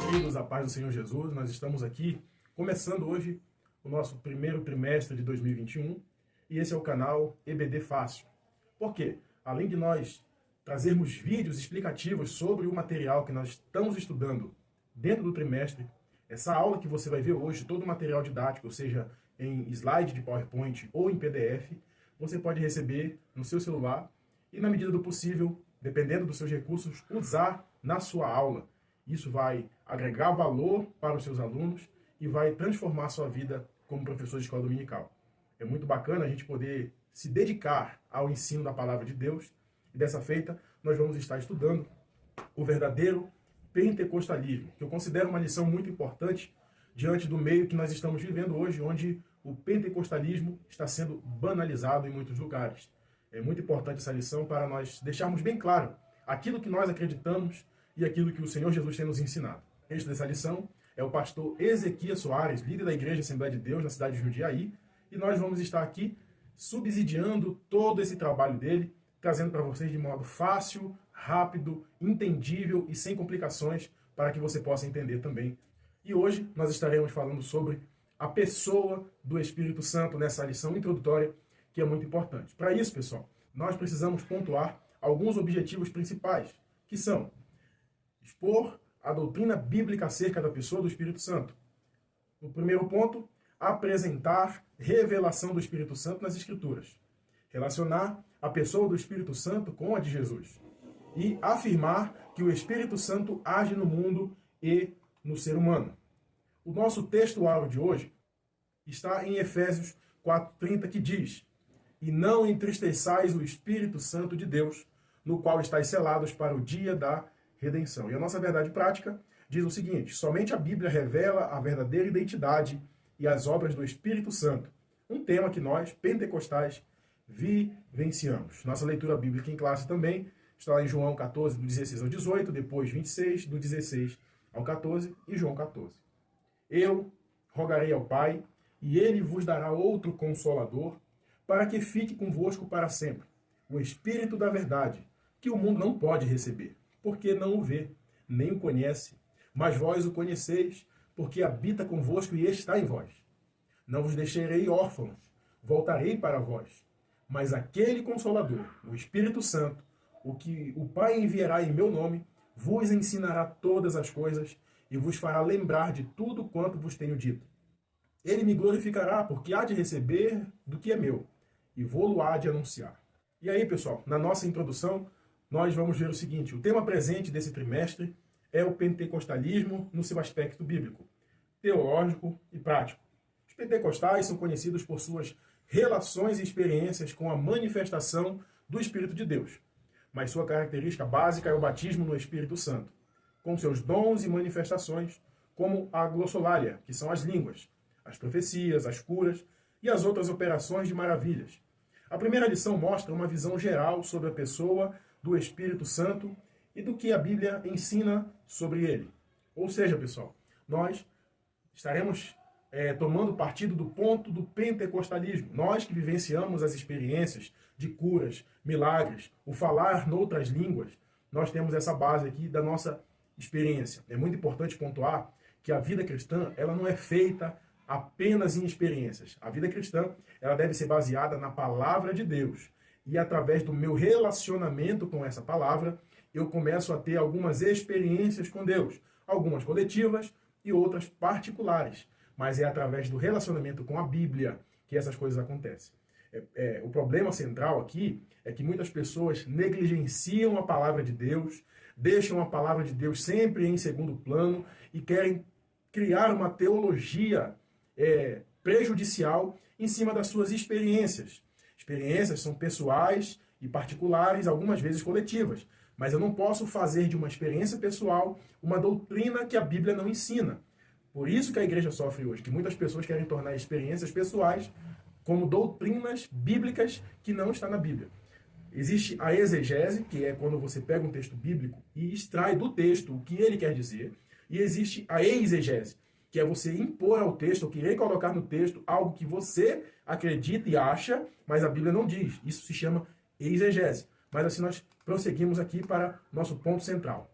Queridos, a paz do Senhor Jesus, nós estamos aqui começando hoje o nosso primeiro trimestre de 2021 e esse é o canal EBD Fácil. Por quê? Além de nós trazermos vídeos explicativos sobre o material que nós estamos estudando dentro do trimestre, essa aula que você vai ver hoje, todo o material didático, ou seja, em slide de PowerPoint ou em PDF, você pode receber no seu celular e, na medida do possível, dependendo dos seus recursos, usar na sua aula. Isso vai agregar valor para os seus alunos e vai transformar a sua vida como professor de escola dominical. É muito bacana a gente poder se dedicar ao ensino da palavra de Deus e dessa feita nós vamos estar estudando o verdadeiro pentecostalismo, que eu considero uma lição muito importante diante do meio que nós estamos vivendo hoje, onde o pentecostalismo está sendo banalizado em muitos lugares. É muito importante essa lição para nós deixarmos bem claro aquilo que nós acreditamos e aquilo que o Senhor Jesus tem nos ensinado. O texto dessa lição é o pastor Ezequias Soares, líder da Igreja Assembleia de Deus na cidade de Jundiaí, e nós vamos estar aqui subsidiando todo esse trabalho dele, trazendo para vocês de modo fácil, rápido, entendível e sem complicações, para que você possa entender também. E hoje nós estaremos falando sobre a pessoa do Espírito Santo nessa lição introdutória, que é muito importante. Para isso, pessoal, nós precisamos pontuar alguns objetivos principais, que são expor a doutrina bíblica acerca da pessoa do Espírito Santo. No primeiro ponto, apresentar revelação do Espírito Santo nas Escrituras. Relacionar a pessoa do Espírito Santo com a de Jesus. E afirmar que o Espírito Santo age no mundo e no ser humano. O nosso texto-áureo de hoje está em Efésios 4:30, que diz: "E não entristeçais o Espírito Santo de Deus, no qual estáis selados para o dia da redenção." E a nossa verdade prática diz o seguinte: somente a Bíblia revela a verdadeira identidade e as obras do Espírito Santo. Um tema que nós, pentecostais, vivenciamos. Nossa leitura bíblica em classe também está em João 14, do 16 ao 18, depois 26, do 16 ao 14 e João 14. "Eu rogarei ao Pai, e ele vos dará outro Consolador, para que fique convosco para sempre, o Espírito da verdade, que o mundo não pode receber, porque não o vê, nem o conhece, mas vós o conheceis, porque habita convosco e está em vós. Não vos deixarei órfãos, voltarei para vós. Mas aquele Consolador, o Espírito Santo, o que o Pai enviará em meu nome, vos ensinará todas as coisas e vos fará lembrar de tudo quanto vos tenho dito. Ele me glorificará, porque há de receber do que é meu, e vou-lo há de anunciar." E aí, pessoal, na nossa introdução, nós vamos ver o seguinte: o tema presente desse trimestre é o pentecostalismo no seu aspecto bíblico, teológico e prático. Os pentecostais são conhecidos por suas relações e experiências com a manifestação do Espírito de Deus, mas sua característica básica é o batismo no Espírito Santo, com seus dons e manifestações, como a glossolalia, que são as línguas, as profecias, as curas e as outras operações de maravilhas. A primeira lição mostra uma visão geral sobre a pessoa do Espírito Santo e do que a Bíblia ensina sobre ele. Ou seja, pessoal, nós estaremos tomando partido do ponto do pentecostalismo. Nós que vivenciamos as experiências de curas, milagres, o falar noutras línguas, nós temos essa base aqui da nossa experiência. É muito importante pontuar que a vida cristã ela não é feita apenas em experiências. A vida cristã ela deve ser baseada na palavra de Deus. E através do meu relacionamento com essa palavra, eu começo a ter algumas experiências com Deus. Algumas coletivas e outras particulares. Mas é através do relacionamento com a Bíblia que essas coisas acontecem. O problema central aqui é que muitas pessoas negligenciam a palavra de Deus, deixam a palavra de Deus sempre em segundo plano e querem criar uma teologia prejudicial em cima das suas experiências. Experiências são pessoais e particulares, algumas vezes coletivas. Mas eu não posso fazer de uma experiência pessoal uma doutrina que a Bíblia não ensina. Por isso que a igreja sofre hoje, que muitas pessoas querem tornar experiências pessoais como doutrinas bíblicas que não está na Bíblia. Existe a exegese, que é quando você pega um texto bíblico e extrai do texto o que ele quer dizer. E existe a exegese, que é você impor ao texto, ou querer colocar no texto algo que você acredita e acha, mas a Bíblia não diz. Isso se chama exegese. mas assim nós prosseguimos aqui para nosso ponto central.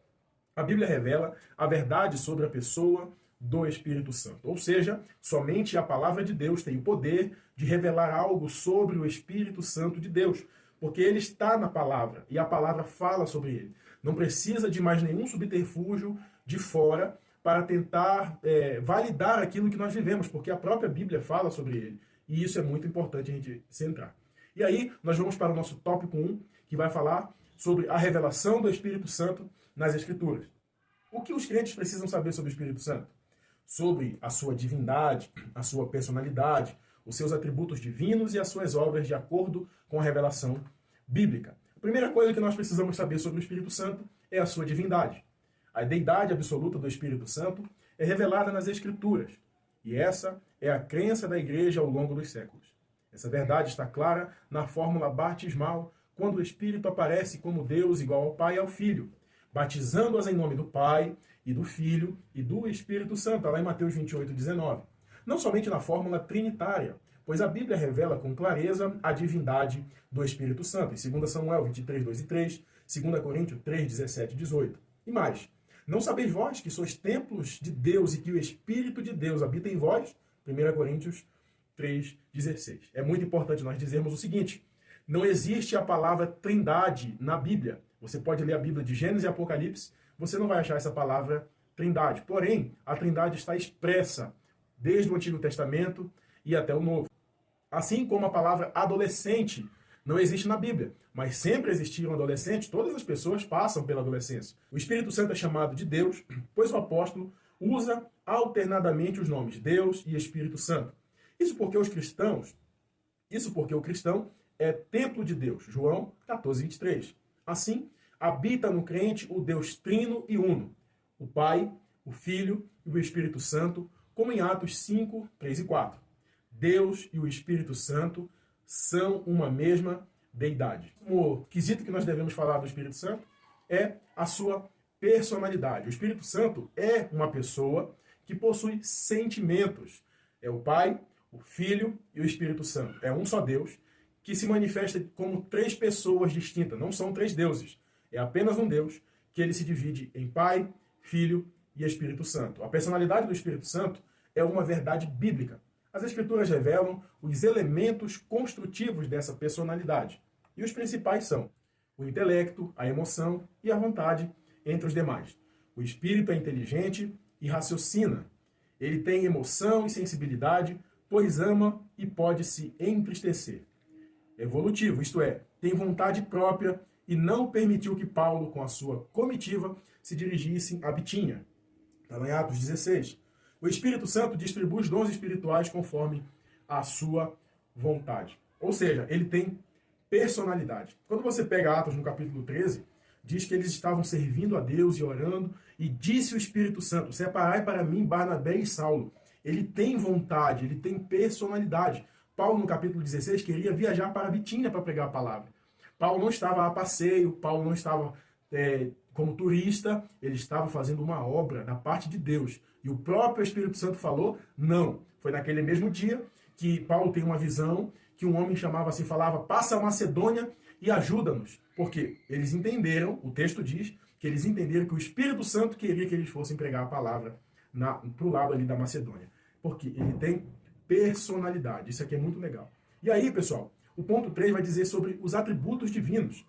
A Bíblia revela a verdade sobre a pessoa do Espírito Santo. Ou seja, somente a palavra de Deus tem o poder de revelar algo sobre o Espírito Santo de Deus, porque ele está na palavra e a palavra fala sobre ele. Não precisa de mais nenhum subterfúgio de fora para tentar validar aquilo que nós vivemos, porque a própria Bíblia fala sobre ele. E isso é muito importante a gente centrar. E aí, nós vamos para o nosso tópico 1, que vai falar sobre a revelação do Espírito Santo nas Escrituras. O que os crentes precisam saber sobre o Espírito Santo? Sobre a sua divindade, a sua personalidade, os seus atributos divinos e as suas obras de acordo com a revelação bíblica. A primeira coisa que nós precisamos saber sobre o Espírito Santo é a sua divindade. A deidade absoluta do Espírito Santo é revelada nas Escrituras. E essa é a crença da igreja ao longo dos séculos. Essa verdade está clara na fórmula batismal, quando o Espírito aparece como Deus igual ao Pai e ao Filho, batizando-as em nome do Pai e do Filho e do Espírito Santo, lá em Mateus 28:19. Não somente na fórmula trinitária, pois a Bíblia revela com clareza a divindade do Espírito Santo, em 2 Samuel 23:2 e 3, 2 Coríntios 3:17 e 18. E mais, não sabeis vós que sois templos de Deus e que o Espírito de Deus habita em vós? 1 Coríntios 3:16. É muito importante nós dizermos o seguinte: não existe a palavra trindade na Bíblia. Você pode ler a Bíblia de Gênesis e Apocalipse, você não vai achar essa palavra trindade. Porém, a trindade está expressa desde o Antigo Testamento e até o Novo. Assim como a palavra adolescente não existe na Bíblia, mas sempre existiram adolescentes, todas as pessoas passam pela adolescência. O Espírito Santo é chamado de Deus, pois o apóstolo usa alternadamente os nomes Deus e Espírito Santo. Isso porque o cristão é templo de Deus. João 14:23. Assim, habita no crente o Deus trino e uno, o Pai, o Filho e o Espírito Santo, como em Atos 5:3 e 4. Deus e o Espírito Santo são uma mesma deidade. O quesito que nós devemos falar do Espírito Santo é a sua personalidade. O Espírito Santo é uma pessoa que possui sentimentos. É o Pai, o Filho e o Espírito Santo. É um só Deus que se manifesta como três pessoas distintas. Não são três deuses. É apenas um Deus que ele se divide em Pai, Filho e Espírito Santo. A personalidade do Espírito Santo é uma verdade bíblica. As Escrituras revelam os elementos construtivos dessa personalidade. E os principais são o intelecto, a emoção e a vontade, entre os demais. O Espírito é inteligente e raciocina. Ele tem emoção e sensibilidade, pois ama e pode se entristecer. Evolutivo, isto é, tem vontade própria e não permitiu que Paulo, com a sua comitiva, se dirigissem a Bitínia. Está lá em Atos 16. O Espírito Santo distribui os dons espirituais conforme a sua vontade. Ou seja, ele tem personalidade. Quando você pega Atos no capítulo 13, diz que eles estavam servindo a Deus e orando, e disse o Espírito Santo: separai para mim Barnabé e Saulo. Ele tem vontade, ele tem personalidade. Paulo, no capítulo 16, queria viajar para Bitínia para pregar a palavra. Paulo não estava a passeio, Paulo não estava como turista, ele estava fazendo uma obra da parte de Deus. E o próprio Espírito Santo falou: não. Foi naquele mesmo dia que Paulo tem uma visão que um homem falava: passa a Macedônia e ajuda-nos. Porque eles entenderam, o texto diz, que eles entenderam que o Espírito Santo queria que eles fossem pregar a palavra para o lado ali da Macedônia. Porque ele tem personalidade. Isso aqui é muito legal. E aí, pessoal, o ponto 3 vai dizer sobre os atributos divinos.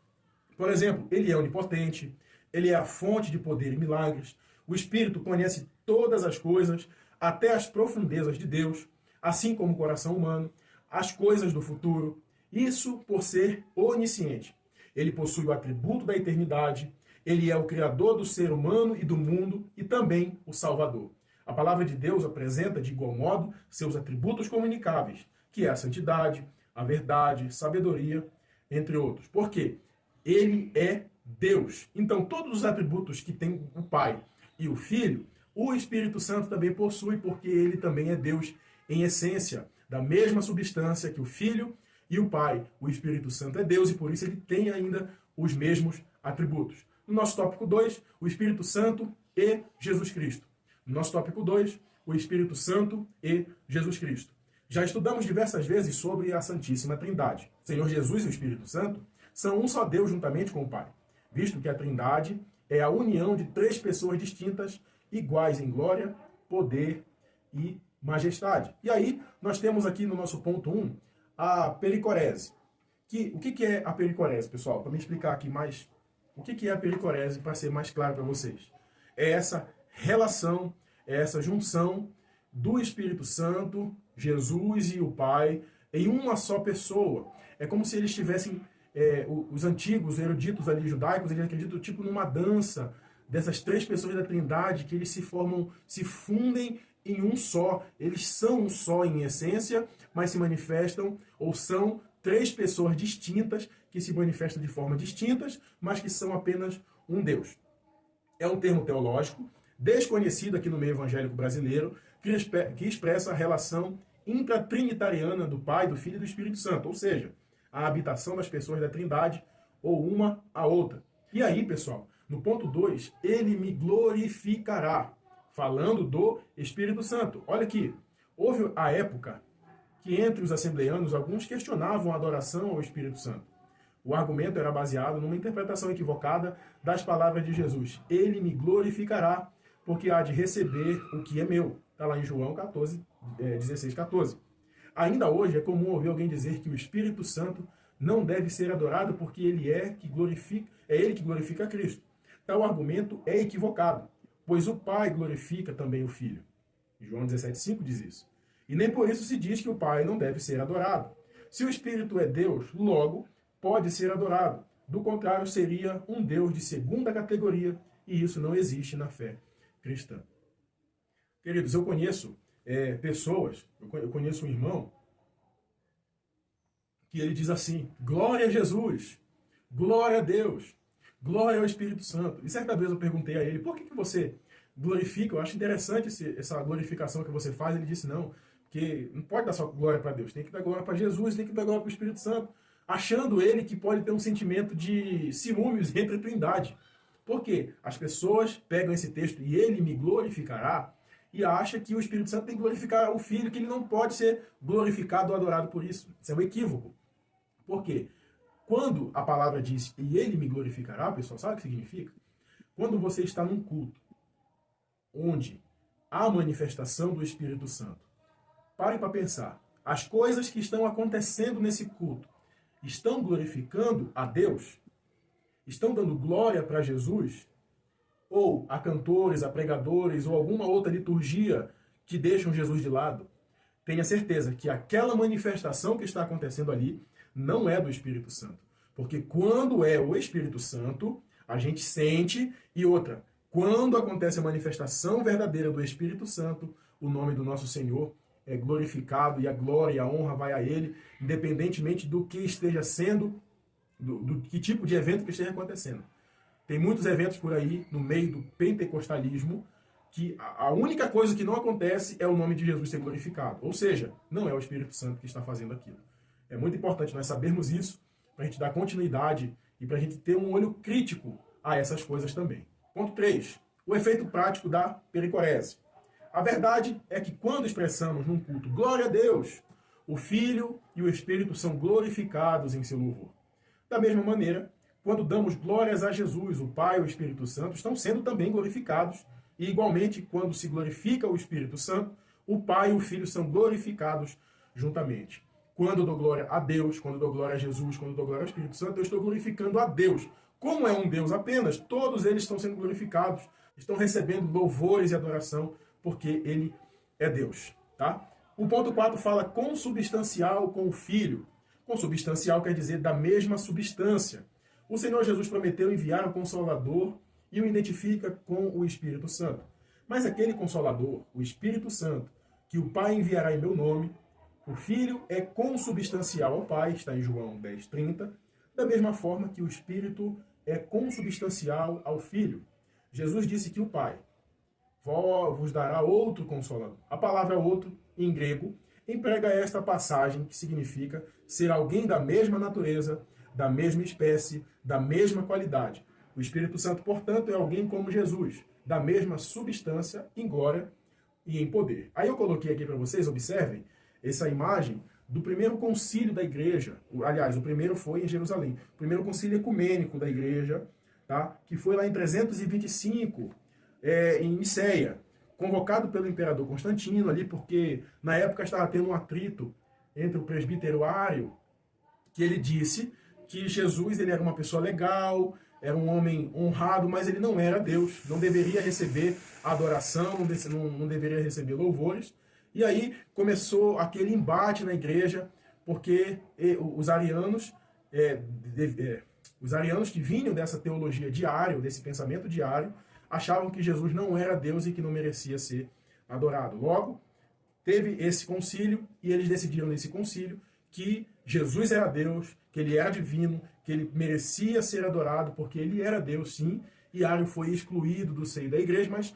Por exemplo, ele é onipotente, ele é a fonte de poder e milagres, o Espírito conhece todas as coisas, até as profundezas de Deus, assim como o coração humano, as coisas do futuro, isso por ser onisciente. Ele possui o atributo da eternidade, ele é o criador do ser humano e do mundo e também o Salvador. A palavra de Deus apresenta de igual modo seus atributos comunicáveis, que é a santidade, a verdade, sabedoria, entre outros. Por quê? Ele é Deus. Então, todos os atributos que tem o Pai e o Filho, o Espírito Santo também possui, porque ele também é Deus em essência, da mesma substância que o Filho e o Pai. O Espírito Santo é Deus e por isso ele tem ainda os mesmos atributos. No nosso tópico 2, o Espírito Santo e Jesus Cristo. No nosso tópico 2, o Espírito Santo e Jesus Cristo. Já estudamos diversas vezes sobre a Santíssima Trindade. Senhor Jesus e o Espírito Santo são um só Deus juntamente com o Pai, visto que a Trindade é a união de três pessoas distintas, iguais em glória, poder e majestade. E aí, nós temos aqui no nosso ponto 1, a pericorese. O que é a pericorese, pessoal? Para me explicar aqui mais o que é a pericorese, para ser mais claro para vocês. É essa relação, é essa junção do Espírito Santo, Jesus e o Pai, em uma só pessoa. É como se eles tivessem, os antigos eruditos ali judaicos, eles acreditam tipo numa dança dessas três pessoas da Trindade, que eles se formam, se fundem em um só. Eles são um só em essência, mas se manifestam, ou são três pessoas distintas, que se manifestam de forma distintas, mas que são apenas um Deus. É um termo teológico, desconhecido aqui no meio evangélico brasileiro, que expressa a relação intratrinitariana do Pai, do Filho e do Espírito Santo, ou seja, a habitação das pessoas da Trindade, ou uma a outra. E aí, pessoal, no ponto 2, ele me glorificará, falando do Espírito Santo. Olha aqui, houve a época que entre os assembleanos alguns questionavam a adoração ao Espírito Santo. O argumento era baseado numa interpretação equivocada das palavras de Jesus. Ele me glorificará, porque há de receber o que é meu. Está lá em João 16, 14. Ainda hoje é comum ouvir alguém dizer que o Espírito Santo não deve ser adorado porque ele é ele que glorifica Cristo. Tal argumento é equivocado, pois o Pai glorifica também o Filho. João 17,5 diz isso. E nem por isso se diz que o Pai não deve ser adorado. Se o Espírito é Deus, logo pode ser adorado. Do contrário, seria um Deus de segunda categoria, e isso não existe na fé cristã. Queridos, eu conheço pessoas, eu conheço um irmão, que ele diz assim: glória a Jesus, glória a Deus, glória ao Espírito Santo. E certa vez eu perguntei a ele: por que você glorifica? Eu acho interessante essa glorificação que você faz. Ele disse: não, que não pode dar só glória para Deus, tem que dar glória para Jesus, tem que dar glória para o Espírito Santo, achando ele que pode ter um sentimento de ciúmes entre a Trindade. Por quê? As pessoas pegam esse texto, e ele me glorificará, e acha que o Espírito Santo tem que glorificar o Filho, que ele não pode ser glorificado ou adorado por isso. Isso é um equívoco. Por quê? Quando a palavra diz, e ele me glorificará, pessoal, sabe o que significa? Quando você está num culto, onde há manifestação do Espírito Santo, pare para pensar. As coisas que estão acontecendo nesse culto estão glorificando a Deus? Estão dando glória para Jesus? Ou a cantores, a pregadores, ou alguma outra liturgia que deixam Jesus de lado? Tenha certeza que aquela manifestação que está acontecendo ali não é do Espírito Santo. Porque quando é o Espírito Santo, a gente sente. E outra, quando acontece a manifestação verdadeira do Espírito Santo, o nome do nosso Senhor é glorificado, e a glória e a honra vai a Ele, independentemente do que esteja sendo, do que tipo de evento que esteja acontecendo. Tem muitos eventos por aí, no meio do pentecostalismo, que a única coisa que não acontece é o nome de Jesus ser glorificado. Ou seja, não é o Espírito Santo que está fazendo aquilo. É muito importante nós sabermos isso, para a gente dar continuidade e para a gente ter um olho crítico a essas coisas também. Ponto 3. O efeito prático da pericorese. A verdade é que quando expressamos num culto glória a Deus, o Filho e o Espírito são glorificados em seu louvor. Da mesma maneira, quando damos glórias a Jesus, o Pai e o Espírito Santo estão sendo também glorificados. E igualmente, quando se glorifica o Espírito Santo, o Pai e o Filho são glorificados juntamente. Quando eu dou glória a Deus, quando eu dou glória a Jesus, quando eu dou glória ao Espírito Santo, eu estou glorificando a Deus. Como é um Deus apenas, todos eles estão sendo glorificados, estão recebendo louvores e adoração, porque ele é Deus. Tá? O ponto 4 fala consubstancial com o Filho. Consubstancial quer dizer da mesma substância. O Senhor Jesus prometeu enviar um Consolador e o identifica com o Espírito Santo. Mas aquele Consolador, o Espírito Santo, que o Pai enviará em meu nome, o Filho é consubstancial ao Pai, está em João 10,30, da mesma forma que o Espírito é consubstancial ao Filho. Jesus disse que o Pai vos dará outro Consolador. A palavra outro, em grego, emprega esta passagem que significa ser alguém da mesma natureza, da mesma espécie, da mesma qualidade. O Espírito Santo, portanto, é alguém como Jesus, da mesma substância, em glória e em poder. Aí eu coloquei aqui para vocês, observem, essa imagem do primeiro concílio da igreja. Aliás, o primeiro foi em Jerusalém. O primeiro concílio ecumênico da igreja, tá? Que foi lá em 325, em Niceia, convocado pelo imperador Constantino ali, porque na época estava tendo um atrito entre o presbítero Ário, que ele disse que Jesus ele era uma pessoa legal, era um homem honrado, mas ele não era Deus, não deveria receber adoração, não deveria receber louvores. E aí começou aquele embate na igreja, porque os arianos que vinham dessa teologia de Ário, desse pensamento de Ário, achavam que Jesus não era Deus e que não merecia ser adorado. Logo, teve esse concílio e eles decidiram nesse concílio que Jesus era Deus, que ele era divino, que ele merecia ser adorado porque ele era Deus, sim, e Ário foi excluído do seio da igreja, mas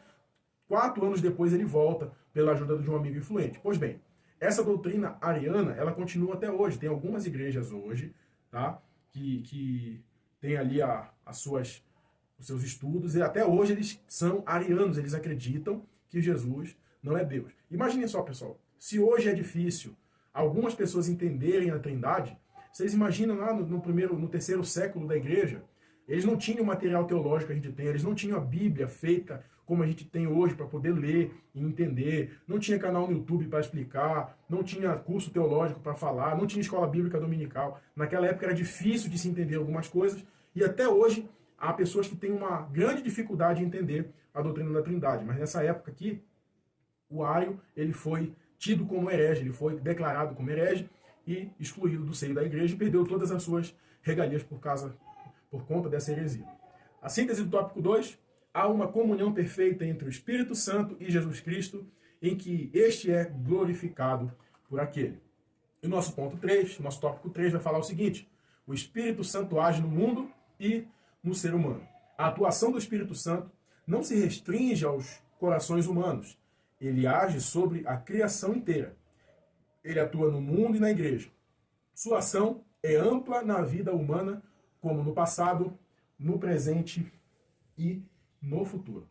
4 anos depois ele volta pela ajuda de um amigo influente. Pois bem, essa doutrina ariana, ela continua até hoje. Tem algumas igrejas hoje, tá, que tem ali os seus estudos, e até hoje eles são arianos, eles acreditam que Jesus não é Deus. Imaginem só, pessoal, se hoje é difícil algumas pessoas entenderem a Trindade, vocês imaginam lá no terceiro século da igreja, eles não tinham o material teológico que a gente tem, eles não tinham a Bíblia feita como a gente tem hoje para poder ler e entender, não tinha canal no YouTube para explicar, não tinha curso teológico para falar, não tinha escola bíblica dominical. Naquela época era difícil de se entender algumas coisas, e até hoje há pessoas que têm uma grande dificuldade em entender a doutrina da Trindade. Mas nessa época aqui, o Ário ele foi tido como herege, ele foi declarado como herege e excluído do seio da igreja e perdeu todas as suas regalias por conta dessa heresia. A síntese do tópico 2, há uma comunhão perfeita entre o Espírito Santo e Jesus Cristo, em que este é glorificado por aquele. E o nosso ponto 3, nosso tópico 3 vai falar o seguinte: o Espírito Santo age no mundo e no ser humano. A atuação do Espírito Santo não se restringe aos corações humanos. Ele age sobre a criação inteira. Ele atua no mundo e na igreja. Sua ação é ampla na vida humana, como no passado, no presente e no futuro.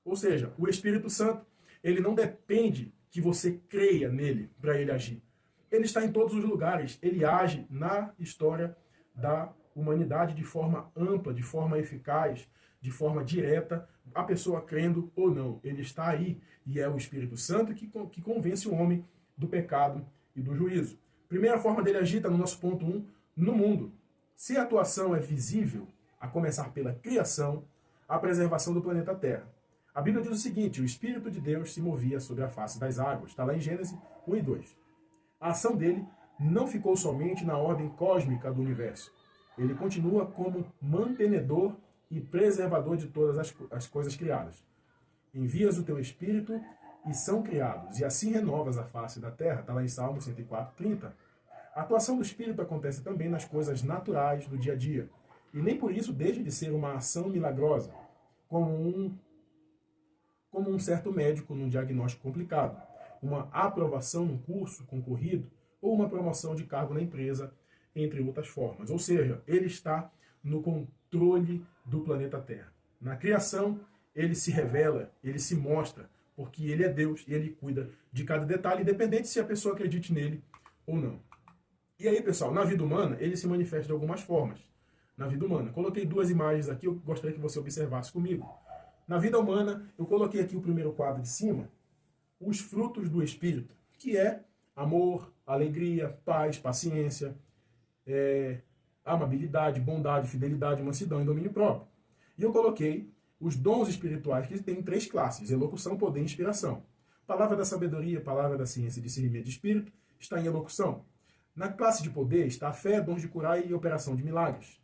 Ou seja, o Espírito Santo, ele não depende que você creia nele para ele agir. Ele está em todos os lugares. Ele age na história da humanidade de forma ampla, de forma eficaz, de forma direta, a pessoa crendo ou não. Ele está aí e é o Espírito Santo que convence o homem do pecado e do juízo. Primeira forma dele agir está no nosso ponto 1, no mundo. Se a atuação é visível, a começar pela criação, a preservação do planeta Terra. A Bíblia diz o seguinte: o Espírito de Deus se movia sobre a face das águas. Está lá em Gênesis 1 e 2. A ação dele não ficou somente na ordem cósmica do universo. Ele continua como mantenedor e preservador de todas as coisas criadas. Envias o teu Espírito e são criados, e assim renovas a face da terra. Está lá em Salmo 104, 30. A atuação do Espírito acontece também nas coisas naturais do dia a dia, e nem por isso deixa de ser uma ação milagrosa, como um certo médico num diagnóstico complicado, uma aprovação num curso concorrido, ou uma promoção de cargo na empresa, entre outras formas. Ou seja, ele está no controle do planeta Terra. Na criação, ele se revela, ele se mostra, porque ele é Deus e ele cuida de cada detalhe, independente se a pessoa acredite nele ou não. E aí, pessoal, na vida humana, ele se manifesta de algumas formas. Na vida humana. Coloquei 2 imagens aqui, eu gostaria que você observasse comigo. Na vida humana, eu coloquei aqui o primeiro quadro de cima, os frutos do Espírito, que é amor, alegria, paz, paciência, amabilidade, bondade, fidelidade, mansidão e domínio próprio. E eu coloquei os dons espirituais, que tem 3 classes: elocução, poder e inspiração. Palavra da sabedoria, palavra da ciência e discernimento de espírito está em elocução. Na classe de poder está a fé, dons de curar e operação de milagres.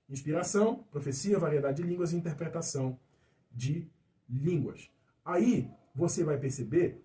Inspiração, profecia, variedade de línguas e interpretação de línguas. Aí você vai perceber,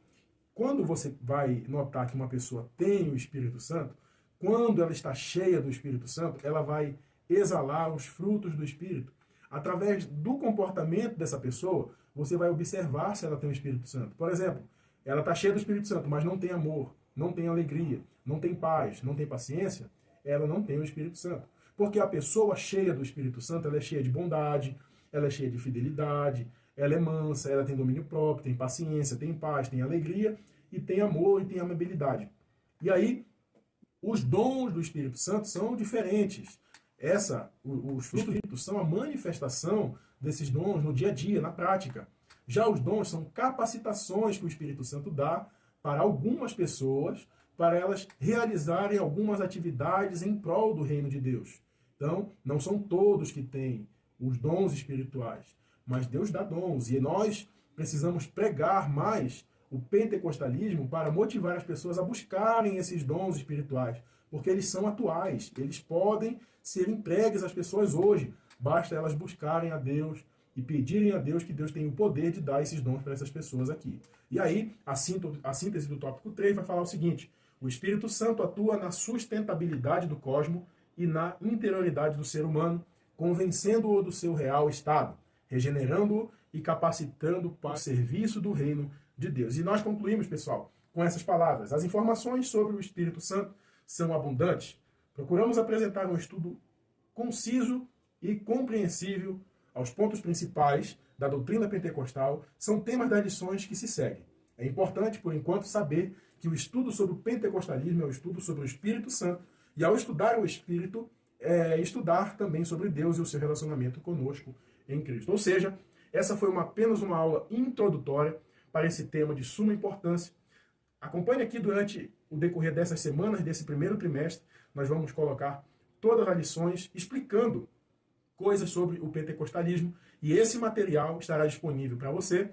quando você vai notar que uma pessoa tem o Espírito Santo, quando ela está cheia do Espírito Santo, ela vai exalar os frutos do Espírito. Através do comportamento dessa pessoa, você vai observar se ela tem o Espírito Santo. Por exemplo, ela está cheia do Espírito Santo, mas não tem amor, não tem alegria, não tem paz, não tem paciência, ela não tem o Espírito Santo. Porque a pessoa cheia do Espírito Santo, ela é cheia de bondade, ela é cheia de fidelidade, ela é mansa, ela tem domínio próprio, tem paciência, tem paz, tem alegria, e tem amor e tem amabilidade. E aí, os dons do Espírito Santo são diferentes. Os frutos do Espírito são a manifestação desses dons no dia a dia, na prática. Já os dons são capacitações que o Espírito Santo dá para algumas pessoas, para elas realizarem algumas atividades em prol do reino de Deus. Então, não são todos que têm os dons espirituais, mas Deus dá dons. E nós precisamos pregar mais o pentecostalismo para motivar as pessoas a buscarem esses dons espirituais, porque eles são atuais, eles podem ser entregues às pessoas hoje. Basta elas buscarem a Deus e pedirem a Deus que Deus tenha o poder de dar esses dons para essas pessoas aqui. E aí, a síntese do tópico 3 vai falar o seguinte: o Espírito Santo atua na sustentabilidade do cosmos e na interioridade do ser humano, convencendo-o do seu real estado, regenerando-o e capacitando para o serviço do reino de Deus. E nós concluímos, pessoal, com essas palavras. As informações sobre o Espírito Santo são abundantes. Procuramos apresentar um estudo conciso e compreensível aos pontos principais da doutrina pentecostal. São temas das lições que se seguem. É importante, por enquanto, saber que o estudo sobre o pentecostalismo é o estudo sobre o Espírito Santo, e ao estudar o Espírito, é estudar também sobre Deus e o seu relacionamento conosco em Cristo. Ou seja, essa foi apenas uma aula introdutória para esse tema de suma importância. Acompanhe aqui durante o decorrer dessas semanas, desse primeiro trimestre, nós vamos colocar todas as lições explicando coisas sobre o pentecostalismo, e esse material estará disponível para você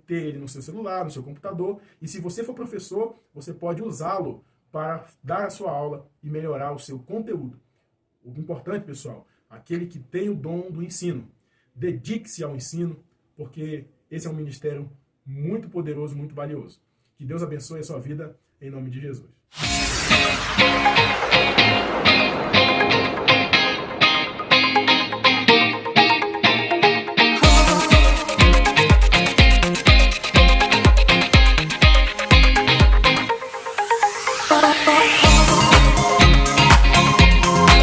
ter ele no seu celular, no seu computador, e se você for professor, você pode usá-lo para dar a sua aula e melhorar o seu conteúdo. O importante, pessoal, aquele que tem o dom do ensino, dedique-se ao ensino, porque esse é um ministério muito poderoso, muito valioso. Que Deus abençoe a sua vida, em nome de Jesus.